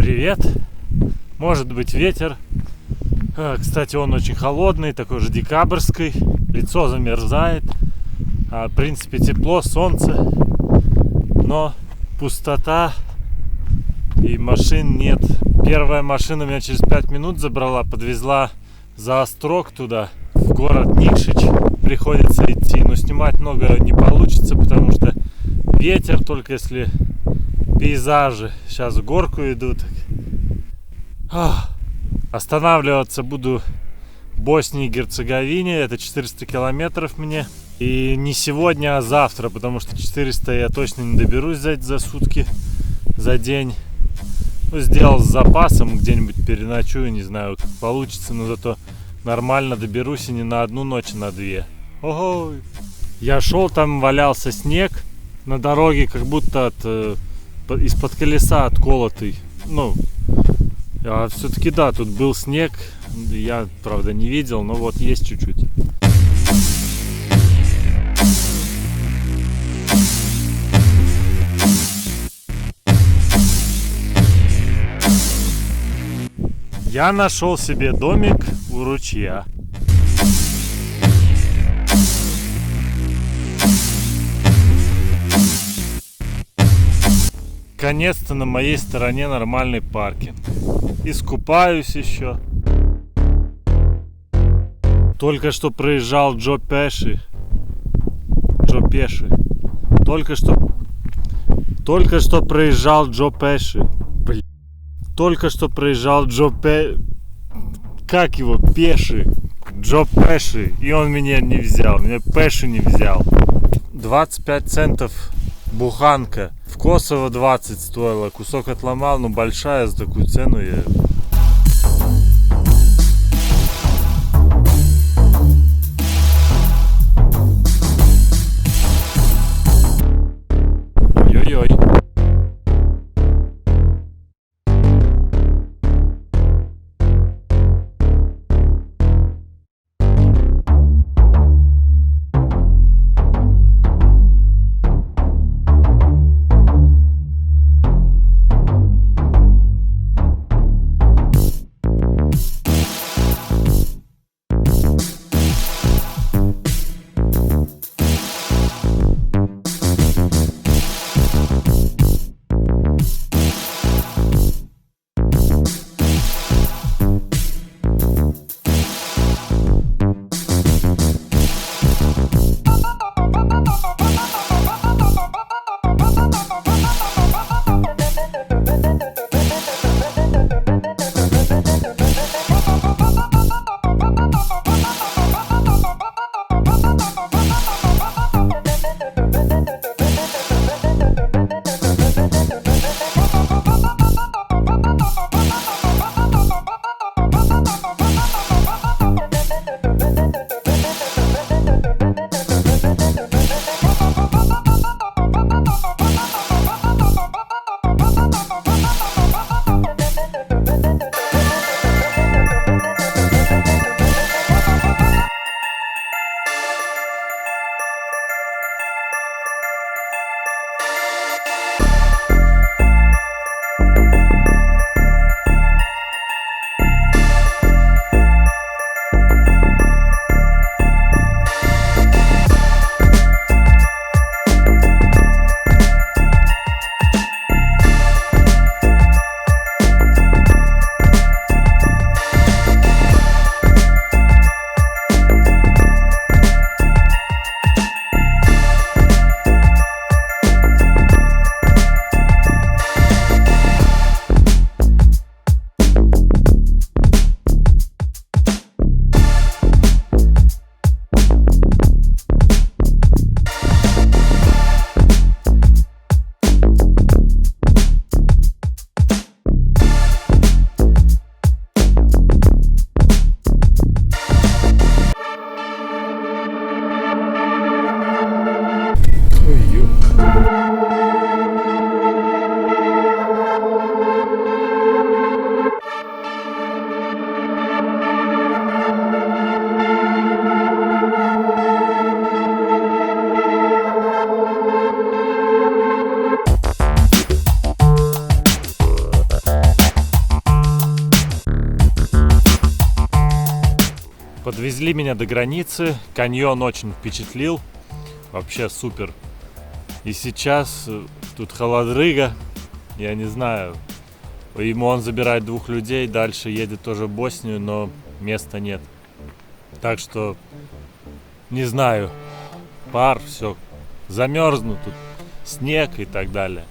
Привет. Может быть ветер. Кстати, он очень холодный, такой же декабрьский. Лицо замерзает. В принципе, тепло, солнце. Но пустота и машин нет. Первая машина меня через 5 минут забрала, подвезла за Острог туда, в город Никшич. Приходится идти, но снимать много не получится, потому что ветер, только если пейзажи. Сейчас в горку иду. Останавливаться буду в Боснии и Герцеговине. Это 400 километров мне. И не сегодня, а завтра, потому что 400 я точно не доберусь за сутки, за день. Сделал с запасом, где-нибудь переночую, не знаю, как получится, но зато нормально доберусь и не на одну ночь, а на две. Ого! Я шел, там валялся снег на дороге, как будто из-под колеса отколотый. А все-таки да, тут был снег. Я, правда, не видел, но вот есть чуть-чуть. Я нашел себе домик у ручья. Наконец-то на моей стороне нормальный паркинг. Искупаюсь еще. Только что проезжал Джо Пеши. Только что проезжал Джо Пеши. Только что проезжал как его? Пеши. Джо Пеши. И он меня не взял. Меня Пеши не взял. 25 центов буханка. В Косово 20 стоило. Кусок отломал, но большая, за такую цену я... Ой-ой-ой. Отвезли меня до границы. Каньон очень впечатлил. Вообще супер. И сейчас тут холодрыга. Я не знаю. Ему он забирает 2 людей. Дальше едет тоже в Боснию, но места нет. Так что не знаю. Пар, все. Замерзну тут. Снег и так далее.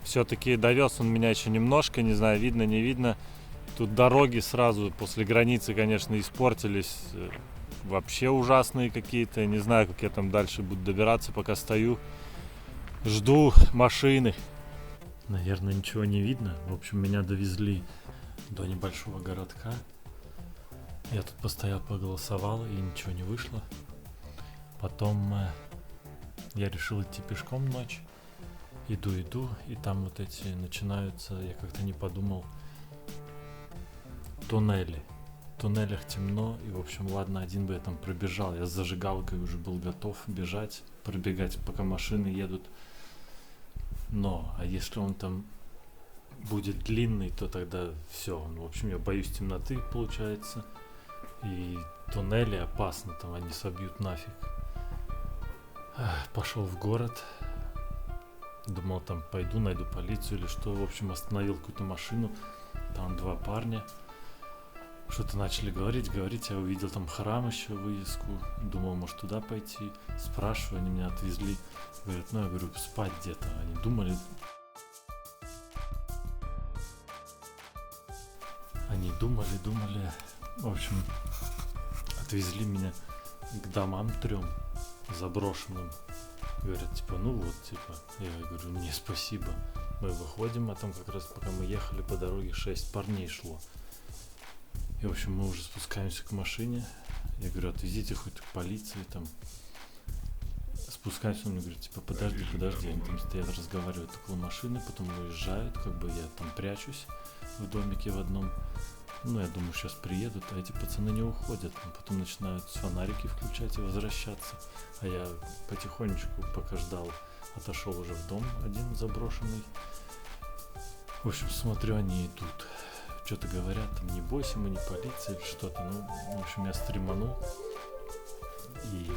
Все-таки довез он меня еще немножко, не знаю, видно, не видно. Тут дороги сразу после границы, конечно, испортились. Вообще ужасные какие-то. Не знаю, как я там дальше буду добираться, пока стою. Жду машины. Наверное, ничего не видно. В общем, меня довезли до небольшого городка. Я тут постоял, поголосовал, и ничего не вышло. Потом я решил идти пешком ночь. Иду, и там вот эти начинаются, я как-то не подумал, туннели. В туннелях темно, и, в общем, ладно, один бы я там пробежал. Я с зажигалкой уже был готов бежать, пробегать, пока машины едут. Но, а если он там будет длинный, то тогда все. В общем, я боюсь темноты, получается. И туннели опасно, там они собьют нафиг. Пошел в город. Думал, там пойду, найду полицию или что. В общем, остановил какую-то машину. Там 2 парня. Что-то начали говорить. Я увидел там храм еще, вывеску. Думал, может, туда пойти. Спрашиваю, они меня отвезли. Говорят, ну, я говорю, спать где-то. Они думали. В общем, отвезли меня к домам 3 заброшенным. Говорят, типа, ну вот, типа. Я говорю, не, спасибо. Мы выходим, а там как раз пока мы ехали по дороге 6 парней шло. И, в общем, мы уже спускаемся к машине. Я говорю, отвезите хоть к полиции, там. Спускаемся, он мне говорит, типа, подожди. Они там стоят, разговаривают около машины, потом уезжают, как бы я там прячусь в домике в одном. Ну, я думаю, сейчас приедут, а эти пацаны не уходят. Потом начинают фонарики включать и возвращаться. А я потихонечку, пока ждал, отошел уже в дом один заброшенный. В общем, смотрю, они идут. Что-то говорят, там, не бойся, мы не полиция или что-то. Ну, в общем, я стриманул. И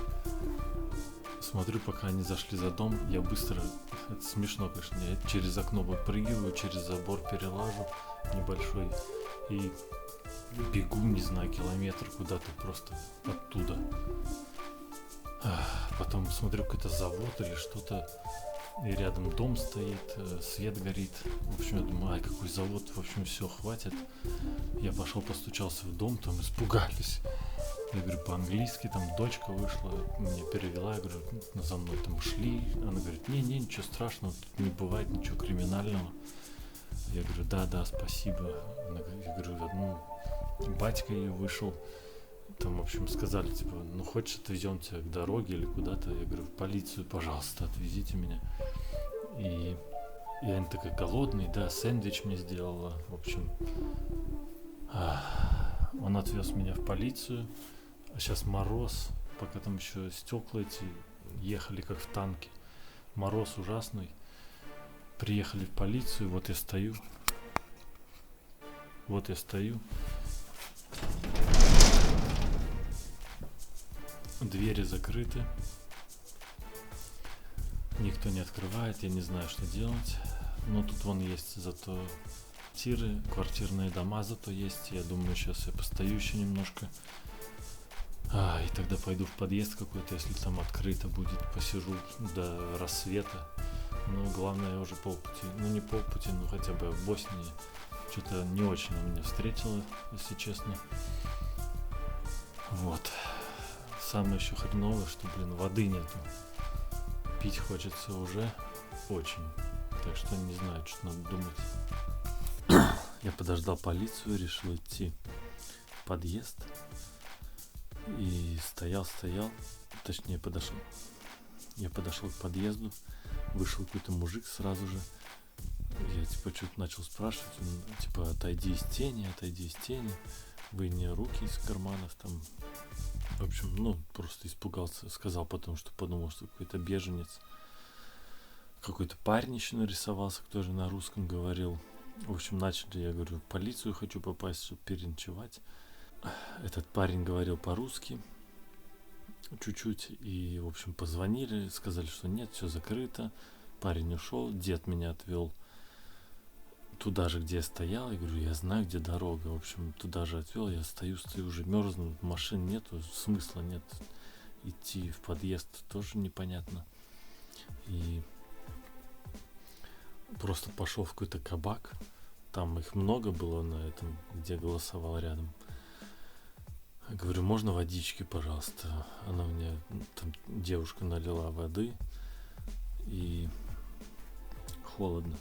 смотрю, пока они зашли за дом, я быстро, это смешно, конечно, я через окно выпрыгиваю, через забор перелажу небольшой. И бегу, не знаю, километр куда-то просто оттуда. Потом смотрю, какой-то завод или что-то. И рядом дом стоит, свет горит. В общем, я думаю, какой завод, в общем, все, хватит. Я пошел, постучался в дом, там испугались. Я говорю, по-английски, там дочка вышла, мне перевела, я говорю, за мной там шли. Она говорит, не, ничего страшного, тут не бывает ничего криминального. Я говорю, да, спасибо. Я говорю, батька ее вышел. Там, в общем, сказали, типа, ну, хочешь, отвезем тебя к дороге или куда-то. Я говорю, в полицию, пожалуйста, отвезите меня. И я такой голодный, да, сэндвич мне сделала. В общем, он отвез меня в полицию. А сейчас мороз, пока там еще стекла эти ехали как в танке. Мороз ужасный. Приехали в полицию, вот я стою. Двери закрыты. Никто не открывает, я не знаю, что делать. Но тут вон есть зато тиры, квартирные дома зато есть. Я думаю, сейчас я постою еще немножко. И тогда пойду в подъезд какой-то, если там открыто будет, посижу до рассвета. Но главное, я уже полпути, не полпути, но хотя бы в Боснии. Что-то не очень она меня встретила, если честно. Вот. Самое еще хреновое, что, воды нету. Пить хочется уже очень. Так что не знаю, что надо думать. Я подождал полицию, решил идти в подъезд. И стоял. Точнее, подошел. Я подошел к подъезду. Вышел какой-то мужик сразу же. Я что-то начал спрашивать. Он, отойди из тени. выня руки из карманов там. В общем, ну, просто испугался. Сказал потом, что подумал, что какой-то беженец. Какой-то парень еще нарисовался, кто же на русском говорил. В общем, начали, я говорю, в полицию хочу попасть, чтобы переночевать. Этот парень говорил по-русски чуть-чуть. И, в общем, позвонили, сказали, что нет, все закрыто. Парень ушел, дед меня отвел туда же, где я стоял. Я говорю, я знаю, где дорога. В общем, туда же отвел. Я стою, уже мерзну, машин нету, смысла нет идти в подъезд, тоже непонятно. И просто пошел в какой-то кабак. Там их много было на этом, где голосовал рядом. Я говорю, можно водички, пожалуйста? Она мне, там девушка налила воды. И холодно.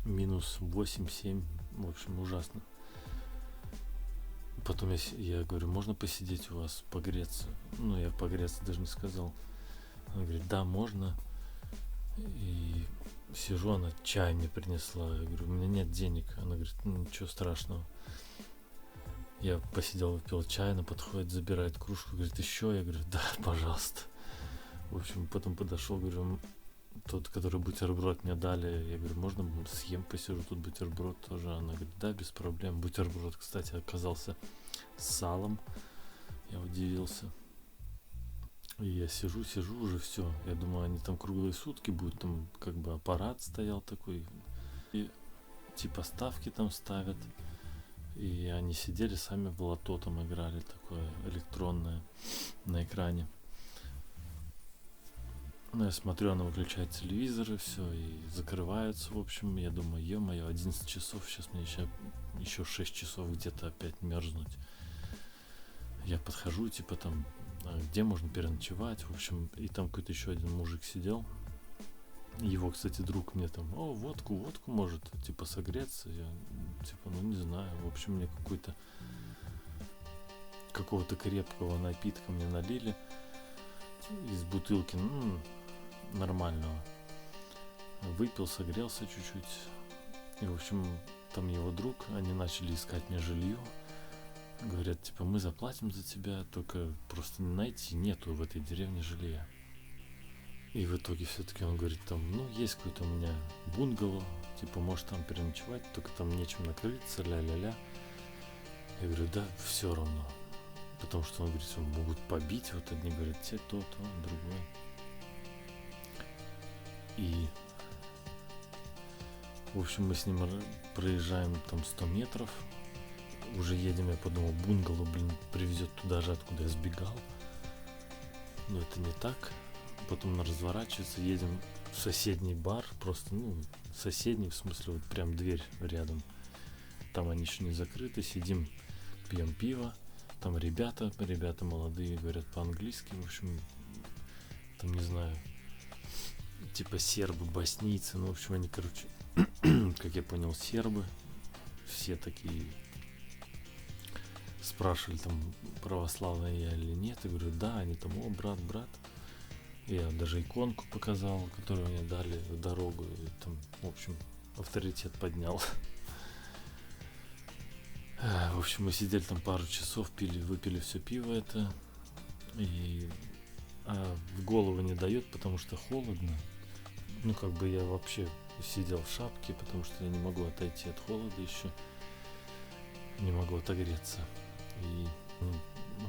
Минус 8-7. В общем, ужасно. Потом я говорю, можно посидеть у вас, погреться? Ну, я погреться даже не сказал. Она говорит, да, можно. И сижу, она чай мне принесла. Я говорю, у меня нет денег. Она говорит, ну, ничего страшного. Я посидел, выпил чай, она подходит, забирает кружку, говорит, еще? Я говорю, да, пожалуйста. В общем, потом подошел, говорю, тот, который бутерброд мне дали, я говорю, можно съем, посижу, тут бутерброд тоже. Она говорит, да, без проблем. Бутерброд, кстати, оказался с салом. Я удивился. И я сижу уже все. Я думаю, они там круглые сутки будут, там как бы аппарат стоял такой. И типа ставки там ставят. И они сидели сами в лото там играли, такое электронное на экране. Ну, я смотрю, она выключает телевизор и все, и закрывается, в общем. Я думаю, ё-моё, 11 часов, сейчас мне еще 6 часов где-то опять мерзнуть. Я подхожу, типа там, где можно переночевать, в общем. И там какой-то еще один мужик сидел. Его, кстати, друг мне там, водку может, типа, согреться. Я, типа, ну, не знаю. В общем, мне какого-то крепкого напитка мне налили из бутылки, ну, нормального. Выпил, согрелся чуть-чуть. И, в общем, там его друг, они начали искать мне жилье. Говорят, типа, мы заплатим за тебя, только просто найти нету в этой деревне жилья. И в итоге все-таки он говорит, там, ну, есть какой-то у меня бунгало, типа, можешь там переночевать, только там нечем накрыться, ля-ля-ля. Я говорю, да, все равно. Потому что он говорит, могут побить, вот одни говорят, те то, другой. И, в общем, мы с ним проезжаем там 100 метров, уже едем, я подумал, бунгало, привезет туда же, откуда я сбегал. Но это не так. Потом разворачивается, едем в соседний бар, просто, ну, соседний, в смысле, вот прям дверь рядом. Там они еще не закрыты, сидим, пьем пиво. Там ребята молодые, говорят по-английски, в общем, там, не знаю, типа сербы, боснийцы, ну, в общем, они, короче, как я понял, сербы, все такие, спрашивали, там, православные я или нет, я говорю, да, они там, брат, я даже иконку показал, которую мне дали в дорогу, и там, в общем, авторитет поднял. В общем, мы сидели там пару часов, выпили все пиво это, и в голову не дает, потому что холодно. Ну, как бы я вообще сидел в шапке, потому что я не могу отойти от холода еще, не могу отогреться. И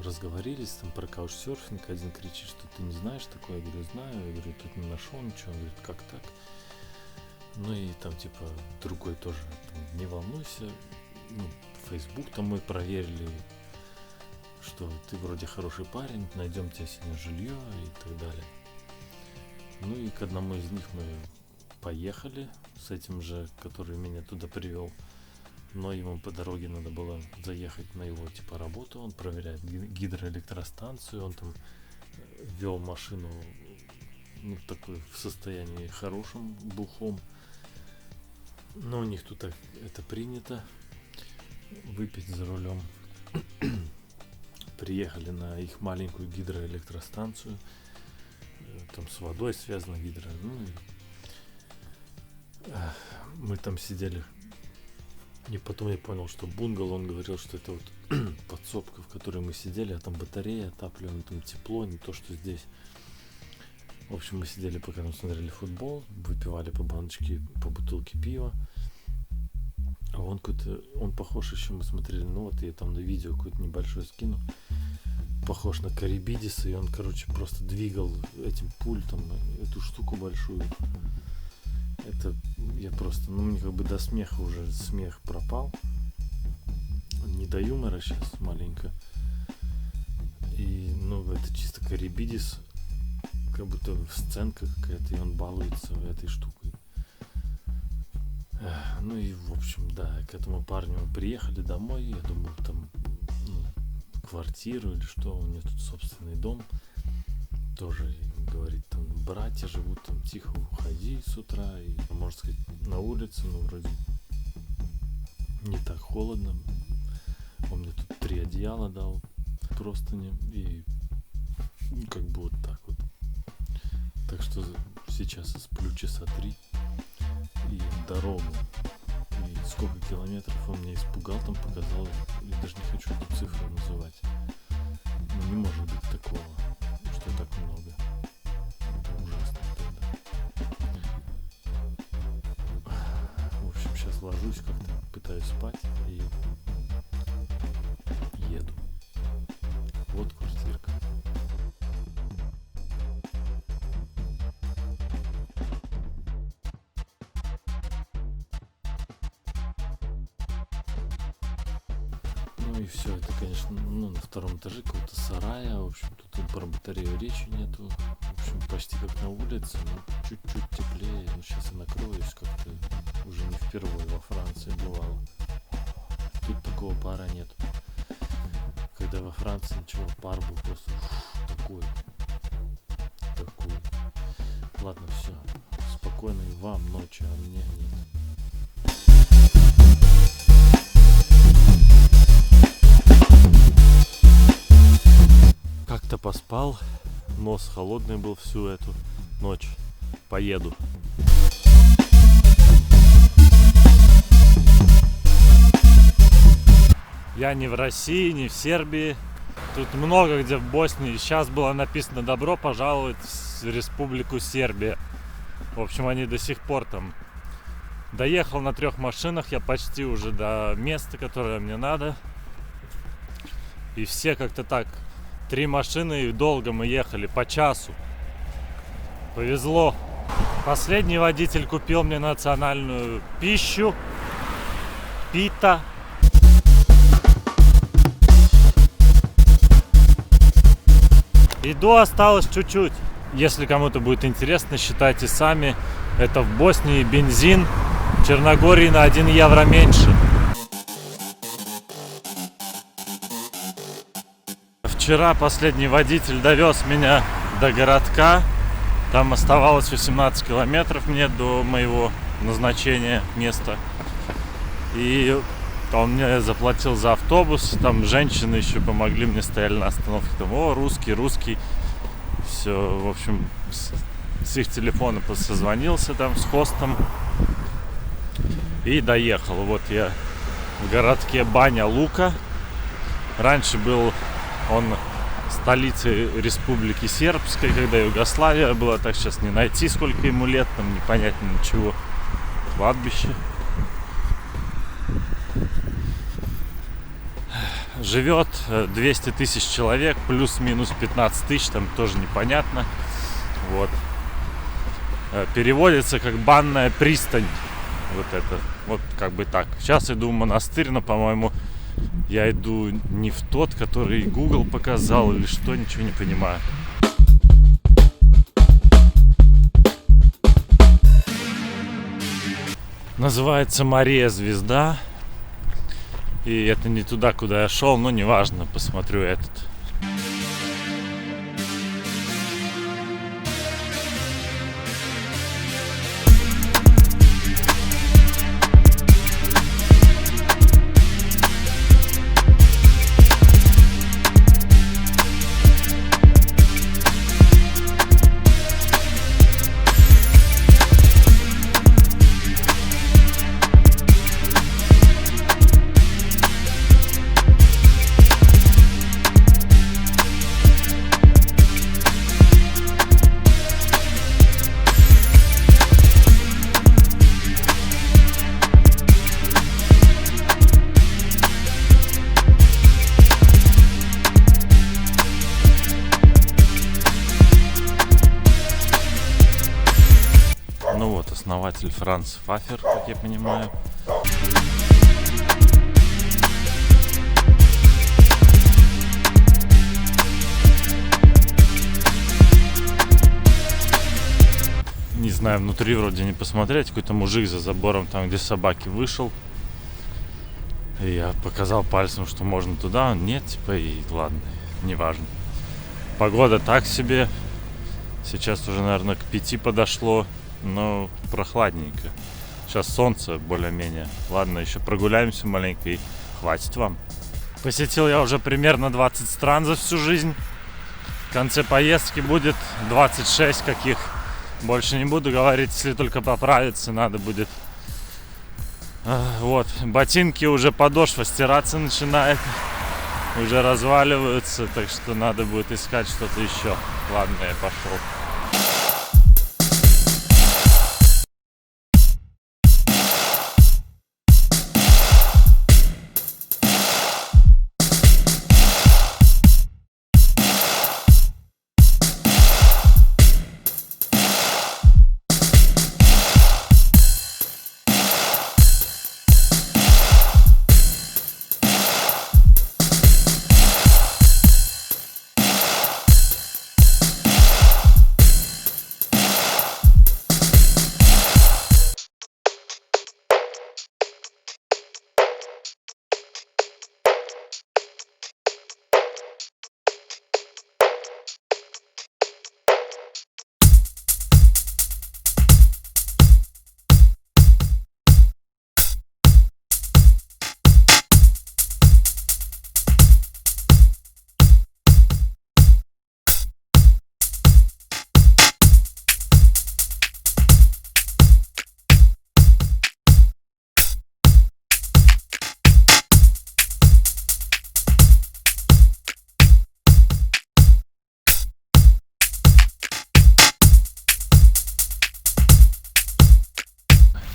разговорились там про каучсерфинг, один кричит, что ты не знаешь такое, я говорю, знаю, я говорю, тут не нашел ничего, он говорит, как так? Ну и там типа другой тоже, там, не волнуйся, ну, Facebook там мы проверили, что ты вроде хороший парень, найдем тебе сегодня жилье и так далее. Ну и к одному из них мы поехали, с этим же, который меня туда привел. Но ему по дороге надо было заехать на его типа работу, он проверяет гидроэлектростанцию, он там вел машину, ну, такой в состоянии хорошем, бухом. Но у них тут так это принято, выпить за рулем. Приехали на их маленькую гидроэлектростанцию, там с водой связано гидро, ну и мы там сидели И потом я понял, что бунгало, он говорил, что это вот подсобка, в которой мы сидели, а там батарея отапливаем, там тепло, не то, что здесь. В общем, мы сидели, пока мы смотрели футбол, выпивали по баночке, по бутылке пива. А он какой-то, он похож еще, мы смотрели, ну вот я там на видео какое-то небольшое скину, похож на Карибидиса, и он, короче, просто двигал этим пультом эту штуку большую. Это я просто, ну мне как бы до смеха уже смех пропал. Не до юмора сейчас маленько. И, ну, это чисто Карибидис, как будто сценка какая-то, и он балуется этой штукой. Ну и, в общем, да, к этому парню мы приехали домой, я думал, там, ну, квартиру или что, у него тут собственный дом. Тоже говорит, там, братья живут, там, тихо уходи с утра, и, можно сказать, на улице, ну, вроде не так холодно. Он мне тут 3 одеяла дал, простыни, и как бы вот так вот. Так что сейчас я сплю часа 3 и дорогу. И сколько километров он меня испугал, там показал. Я даже не хочу эту цифру называть. Ну, не может быть такого, что так много. Это ужасно тогда. В общем, сейчас ложусь как-то, пытаюсь спать и еду. Вот квартирка. Ну и все, это, конечно, ну, на 2-м этаже какого-то сарая. В общем, тут про батарею речи нету. В общем, почти как на улице, но чуть-чуть теплее. Ну, сейчас я накроюсь, как-то уже не впервые во Франции бывало. Тут такого пара нет. Когда во Франции ничего, пар был просто такой. Ладно, все. Спокойной вам ночи, а мне нет. Как-то поспал, нос холодный был всю эту ночь. Поеду. Я не в России, не в Сербии. Тут много где в Боснии. Сейчас было написано «Добро пожаловать в Республику Сербия». В общем, они до сих пор там. Доехал на 3 машинах, я почти уже до места, которое мне надо. И все как-то так. 3 машины, и долго мы ехали, по часу. Повезло. Последний водитель купил мне национальную пищу. Пита. Еду осталось чуть-чуть. Если кому-то будет интересно, считайте сами. Это в Боснии бензин. В Черногории на 1 евро меньше. Вчера последний водитель довез меня до городка. Там оставалось 18 километров мне до моего назначения места. И он мне заплатил за автобус. Там женщины еще помогли мне, стояли на остановке. Там, о, русский. Все, в общем, с их телефона созвонился там с хостом. И доехал. Вот я в городке Баня Лука. Раньше был он столицей Республики Сербской, когда Югославия была. Так сейчас не найти, сколько ему лет, там непонятно ничего. Кладбище. Живет 200 тысяч человек, плюс-минус 15 тысяч, там тоже непонятно. Вот. Переводится как банная пристань. Вот это, вот как бы так. Сейчас иду в монастырь, но, по-моему, я иду не в тот, который Google показал или что, ничего не понимаю. Называется Мария Звезда. И это не туда, куда я шел, но неважно, посмотрю этот. основатель Франц Фафер, как я понимаю. Не знаю, внутри вроде не посмотреть. Какой-то мужик за забором, там, где собаки, вышел. И я показал пальцем, что можно туда. Он нет, типа, и ладно, неважно. Погода так себе. Сейчас уже, наверное, к 5 подошло. Но прохладненько. Сейчас солнце более-менее. Ладно, еще прогуляемся маленько и хватит вам. Посетил я уже примерно 20 стран за всю жизнь. В конце поездки будет 26 каких. Больше не буду говорить, если только поправиться надо будет. Вот, ботинки уже, подошва стираться начинает. Уже разваливаются, так что надо будет искать что-то еще. Ладно, я пошел.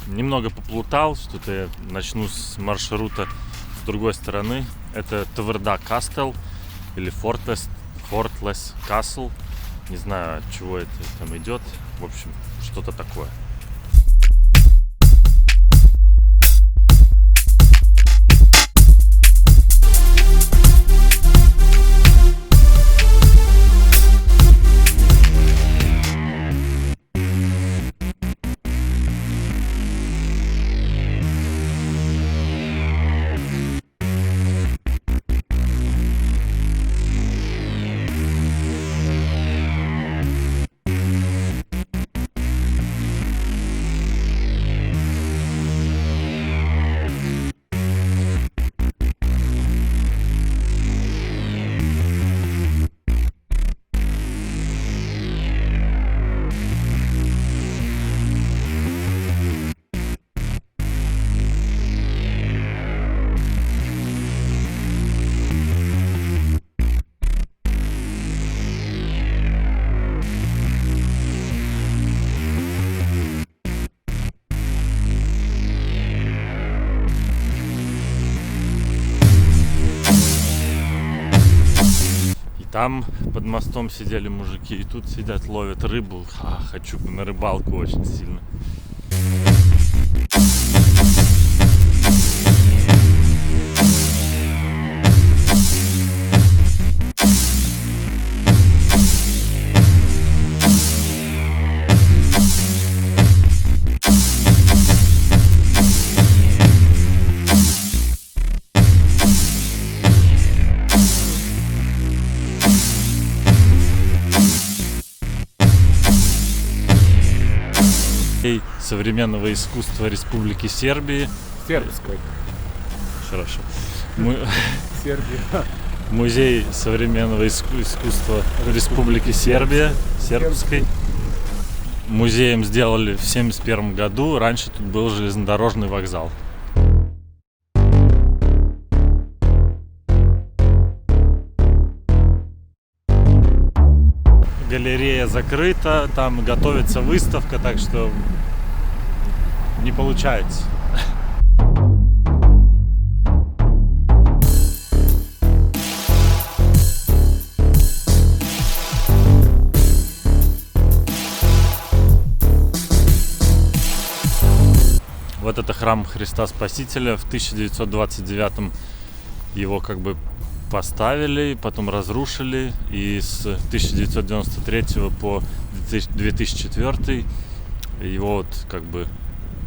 Немного поплутал, что-то я начну с маршрута с другой стороны. Это Тверда Кастел или Фортлес Касл. Не знаю, от чего это там идет. В общем, что-то такое. Там под мостом сидели мужики, и тут сидят, ловят рыбу. Хочу на рыбалку очень сильно. Современного искусства Республики Сербии. Сербской. Хорошо. Сербия. Музей современного искусства Республики Сербия. Сербской. Музеем сделали в 1971 году. Раньше тут был железнодорожный вокзал. Галерея закрыта, там готовится выставка, так что не получается. Вот это храм Христа Спасителя. В 1929 его как бы поставили, потом разрушили. И с 1993 по 2004 его вот как бы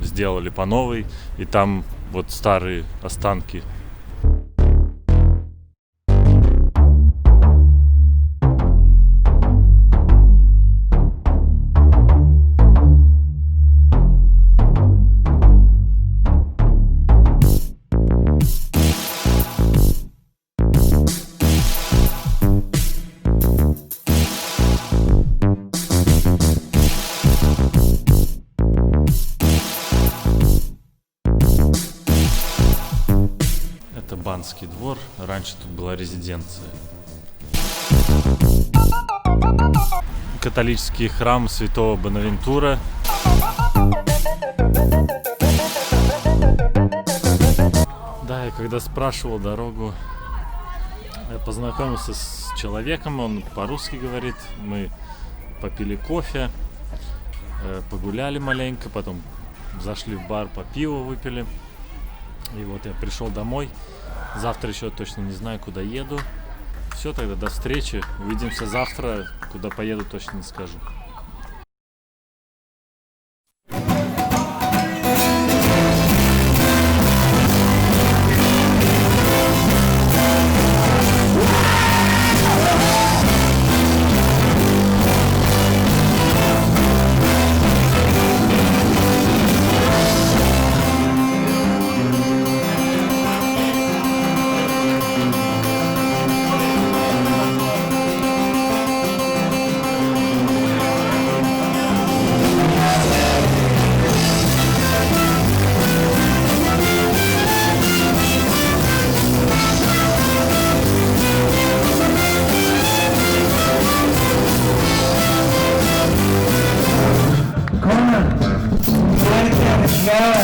сделали по новой. И там вот старые останки. Это Банский двор. Раньше тут была резиденция. Католический храм Святого Бонавентура. Да, я когда спрашивал дорогу, я познакомился с человеком, он по-русски говорит. Мы попили кофе, погуляли маленько, потом зашли в бар, по пиву выпили. И вот я пришел домой. Завтра еще точно не знаю, куда еду. Все, тогда до встречи. Увидимся завтра. Куда поеду, точно не скажу. Yeah.